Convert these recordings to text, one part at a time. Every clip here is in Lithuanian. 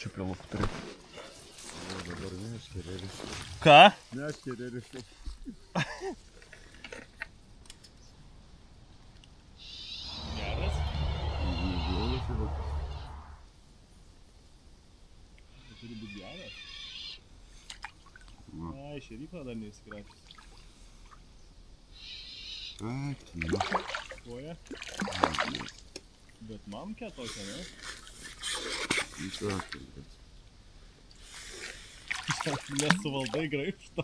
karšių prie lūpų turi. Dabar neškerėlis. Ką? Neškerėlis. Geras? Turi būti geras. Ai, šerykla dar neįsikračius. Akina. Koja? Bet mamkė tokia, ne? Įtraukė. Nesuvaldai graibštą.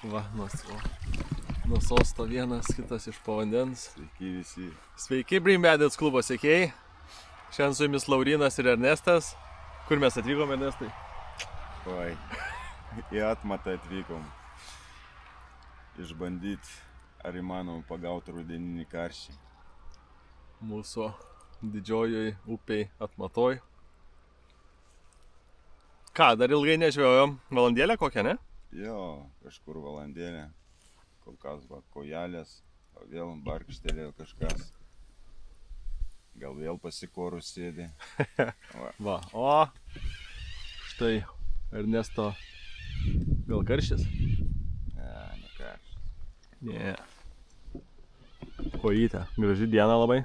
Va, nuo sosto vienas, kitas iš po vandens. Sveiki visi. Sveiki, Brimbedits klubo sekėjai. Šiandien su jumis Laurinas ir Ernestas. Kur mes atvykom, Ernestai? Oi, į atmatą atvykom. Išbandyti, ar įmanoma pagauti rudeninį karšį. Mūsų didžiojoj upiai atmatoj. Ką, dar ilgai nežvejojom? Valandėlę kokią, ne? Jo, kažkur valandėlę. Kol kas va kojelės, o vėl barkštelėjo kažkas. Gal vėl pasikorus sėdi. Va, o štai Ernesto vėl karšis? Ne karštis. Ne. Kojytė, graži diena labai.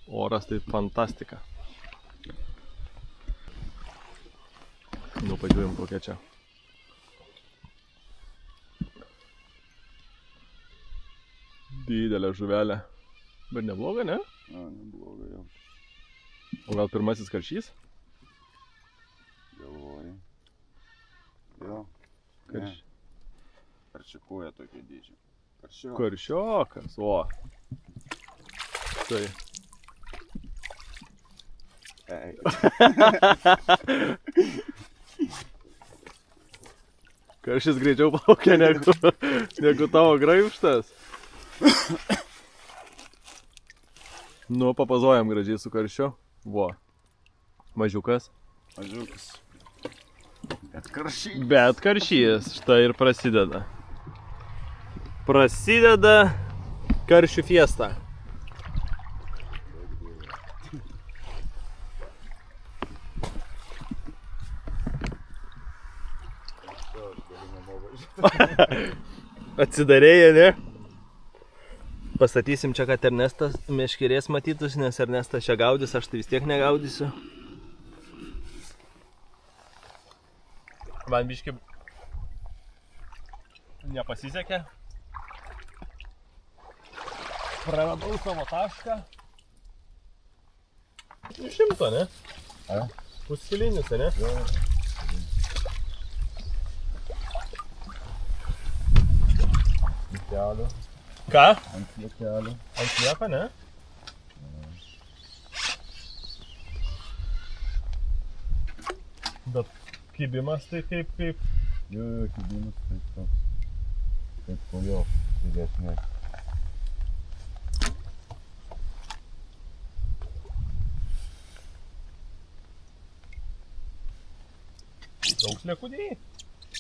Oras tai fantastika. Nu, pažiūrėjom kokia čia. Didelė žuvelė. Bet nebloga, ne? Nebloga jau. O gal pirmasis karšys? Galvoju. Jo. Karš... Karšikoja tokia dydžio. Karšiokas, o. Tai. Karšis greičiau plaukia negu tavo graibštas. Nu, papazojam gražiai su karšiu. Vo. Mažiukas. Mažiukas. Bet karšys. Bet karšys. Štai ir prasideda. Prasideda karšių fiesta. Atsidarėja, ne? Pastatysim čia, kad Ernestas meškerės matytųsi, nes Ernestas čia gaudys, aš tai vis tiek negaudysiu. Man biški nepasisekė. Praradau savo tašką. Iš 100, ne? Puskilinis, ne? Ant kelio. Ką? Ant kelio. Ant lieko, ne? Bet kibimas tai kaip... Jo, kibimas taip toks. Kaip po jo didesnės. Daug sliekudėjai?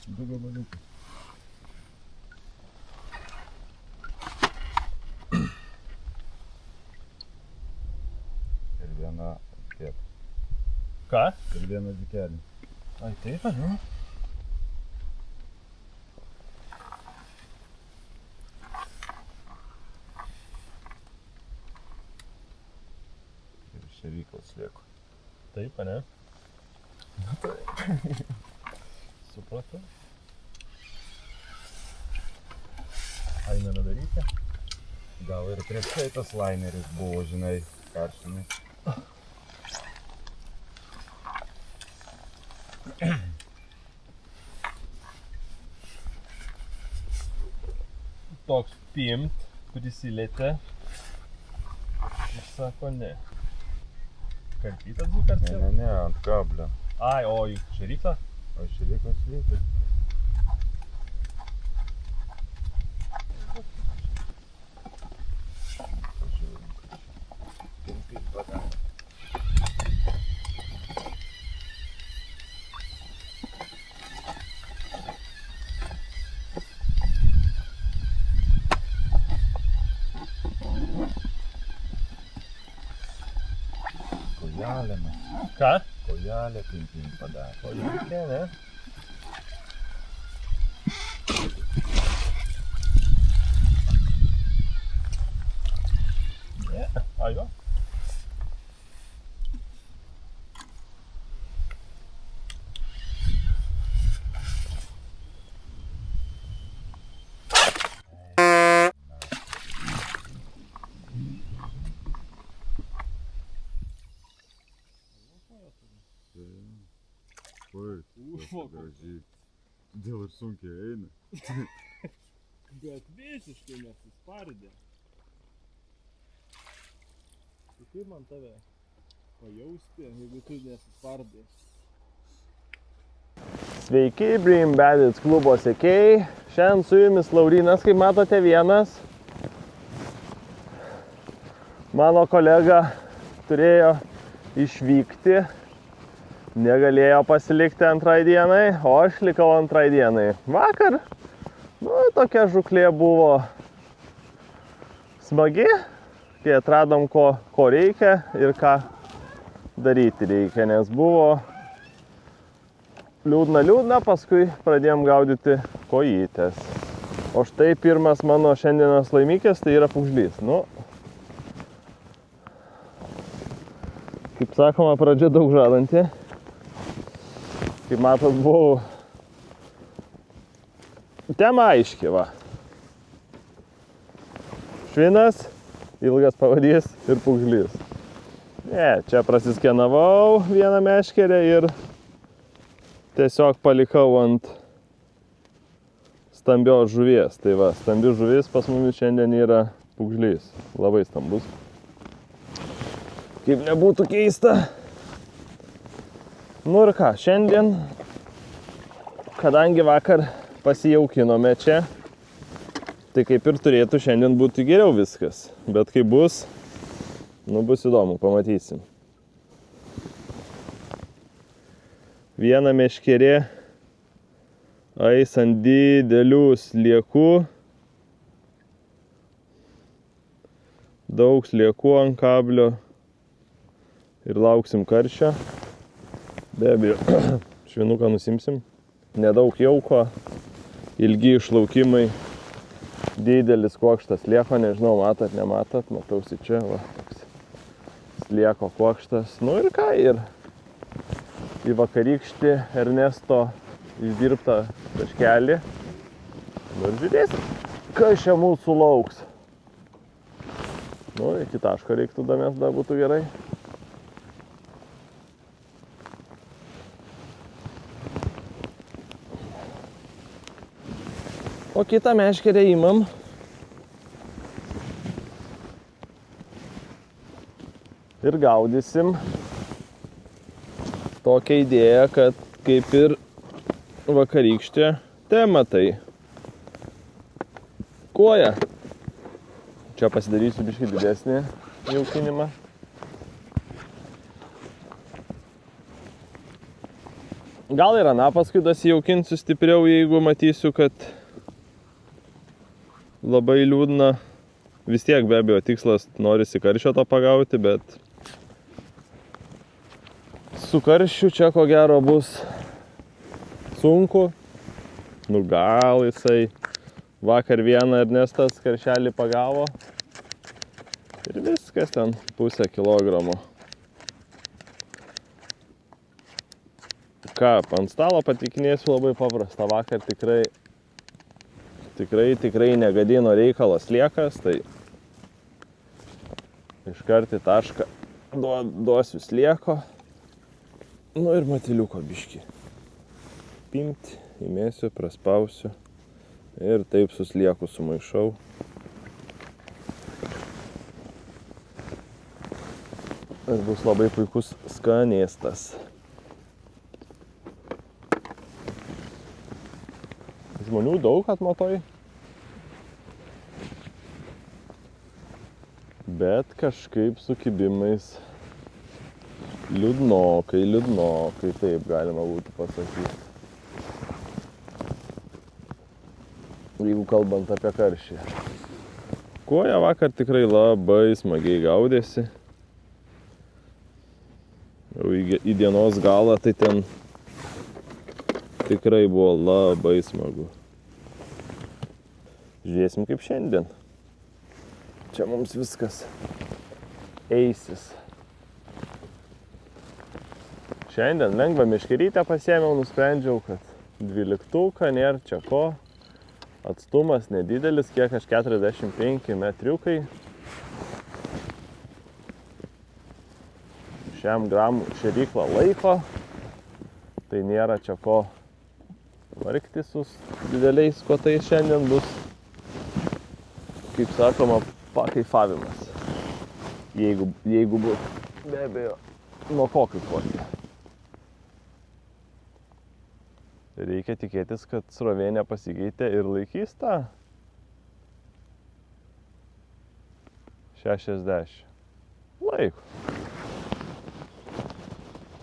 2 gabaliukai. Ir viena tiek. Ką? Ir viena dzikelė. Ai, taip, ne? Ir šeryklas lieko. Taip, ne? Na taip. Supratau. Einame daryti. Gal ir prieš tai tas laineris buvo, žinai, karšinis. Toks pimt, prisilietė. Ir sako ne. Karpytas du kartą? Ne, ant kablio. Ai, o į šeriklą? O šeryklas lieka. kojelė, Ką? kojelė pim padarė. Kojelė, ne? Ne, jo. Oi, gražiai. Dėl ir sunkiai eina. Bet visiškai nesispardė. Tai kaip man tave pajausti, jeigu tu nesispardai? Sveiki, Bream Bandits klubo sekėjai. Šiandien su jumis Laurynas, kaip matote, vienas. Mano kolega turėjo išvykti. Negalėjo pasilikti antrai dienai, o aš likau antrai dienai. Vakar, tokia žuklė buvo smagi, kai atradom, ko reikia ir ką daryti reikia, nes buvo liūdna, paskui pradėjom gaudyti kojytes. O štai pirmas mano šiandienos laimikis, tai yra pūgžlys. Kaip sakoma, pradžia daug žadanti. Kaip matot, buvau tema aiški, va. Švinas, ilgas pavadys ir pūgžlys. Čia prasiskenavau vieną meškerę ir tiesiog palikau ant stambios žuvies. Tai va, stambi žuvis pas mumis šiandien yra pūgžlys. Labai stambus. Kaip nebūtų keista. Ir ką, šiandien, kadangi vakar pasijaukinome čia, tai kaip ir turėtų šiandien būti geriau viskas. Bet kai bus, bus įdomu, pamatysim. Viena meškerė eis ant didelių sliekų. Daug sliekų ant kablio ir lauksim karščio. Be abejo, švinuką nusimsim. Nedaug jauko, ilgi išlaukimai, didelis kuokštas slieko, nežinau, matot, nematot, matausi čia, va, toks slieko kuokštas. Ir ką, ir į vakarykštį Ernesto išdirbtą taškelį. Ir žiūrėsim, kas čia mūsų lauks. Iki taško reiktų damės, dar būtų gerai. O kitą meškerę imam. Ir gaudysim tokią idėją, kad kaip ir vakarykštė tema, tai koja. Čia pasidarysiu biškį didesnį jaukinimą. Gal ir aną paskui dasijaukinsiu stipriau, jeigu matysiu, kad labai liūdna. Vis tiek be abejo tikslas norisi karščio to pagauti, bet su karščiu čia ko gero bus sunku. Gal jisai vakar vieną Ernestas karšelį pagavo ir viskas ten pusę kilogramo. Ką, ant stalo patikinėsiu labai paprasta. Vakar tikrai negadino reikalas sliekas, tai iškart į tašką duosiu slieko. Ir matiliuko biškį. Pimti, įmėsiu, praspausiu ir taip su slieku sumaišau. Ir bus labai puikus skanėstas. Žmonių daug atmatoj, bet kažkaip su kibimais liūdnokai, taip galima būtų pasakyti. Jeigu kalbant apie karšį. Koja vakar tikrai labai smagiai gaudėsi. Jau į dienos galą, tai ten tikrai buvo labai smagu. Žiūrėsim kaip šiandien. Čia mums viskas eisis. Šiandien lengvą meškerytę pasiėmiau, nusprendžiau, kad 12 nėra čia ko. Atstumas nedidelis, kiek aš 45 metriukai. Šiam gramų šėryklą laiko, tai nėra čia ko vargti su dideliais kotais šiandien bus, kaip sakoma, pakaifavimas. Jeigu bus, be abejo, nuo ko kaifuoti. Reikia tikėtis, kad srovė nepasikeitė ir laikys tą 60. Laiko.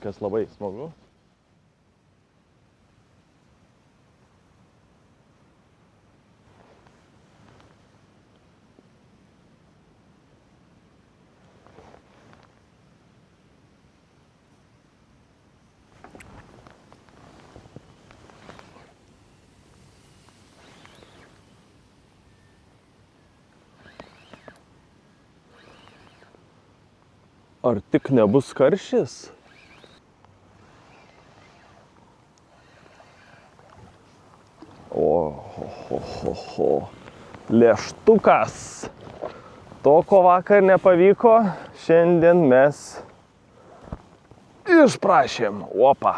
Kas labai smagu. Ar tik nebus karšis? Lėštukas. To, ko vakar nepavyko, šiandien mes išprašėm. Opa.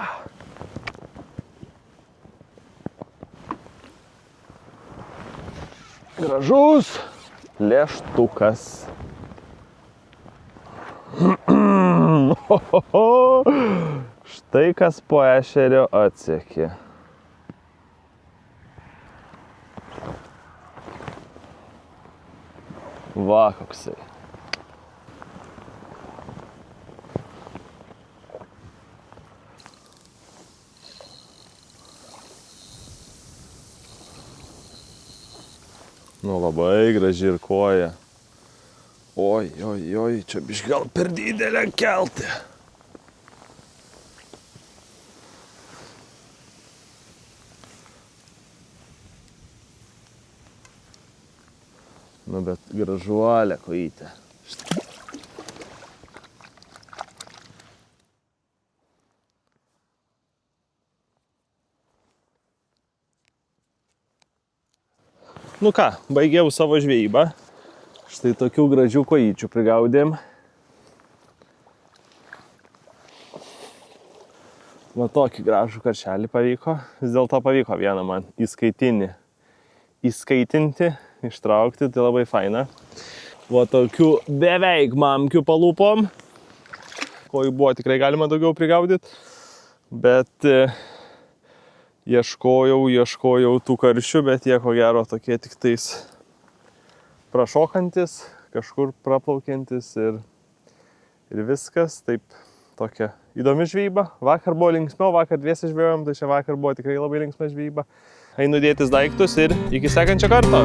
Gražus lėštukas. Štai kas po ešerio atsekė. Va, koksai. Nu, labai graži ir koja. Oi, čia biškį gal per didelę keltį. Nu, bet gražuolė kojytė. Nu ką, baigiau savo žvejybą. Štai tokių gražių kojyčių prigaudėm. Va tokį gražų karšelį pavyko. Vis dėlto pavyko vieną man įskaitinti, ištraukti, tai labai faina. Va tokių beveik mamkių palūpom. Kojų buvo tikrai galima daugiau prigaudyti. Bet ieškojau tų karšių, bet jie ko gero tokie tik tais prašokantis, kažkur praplaukiantis ir viskas. Taip, tokia įdomi žvejyba. Vakar buvo linksmiau, vakar dviese žvejojom, tai čia vakar buvo tikrai labai linksma žvejyba. Einu dėtis daiktus ir iki sekančio karto.